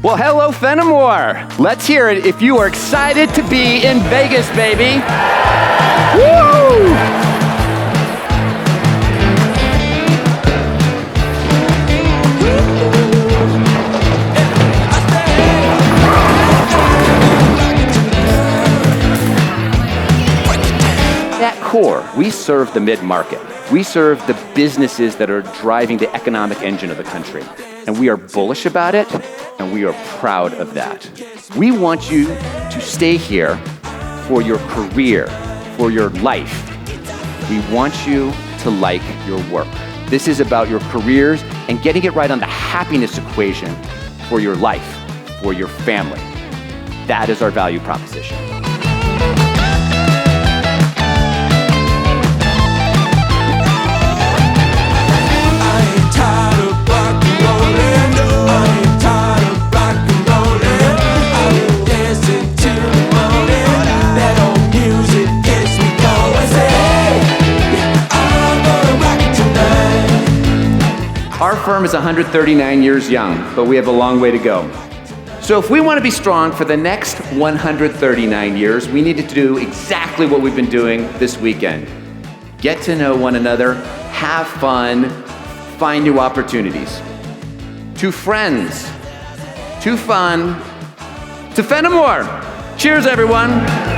Well, hello, Fennemore. Let's hear it if you are excited to be in Vegas, baby. Woo! At core, we serve the mid-market. We serve the businesses that are driving the economic engine of the country. And we are bullish about it, and we are proud of that. We want you to stay here for your career, for your life. We want you to like your work. This is about your careers and getting it right on the happiness equation for your life, for your family. That is our value proposition. Our firm is 139 years young, but we have a long way to go. So if we want to be strong for the next 139 years, we need to do exactly what we've been doing this weekend. Get to know one another, have fun, find new opportunities. To friends, to fun, to Fennemore. Cheers, everyone.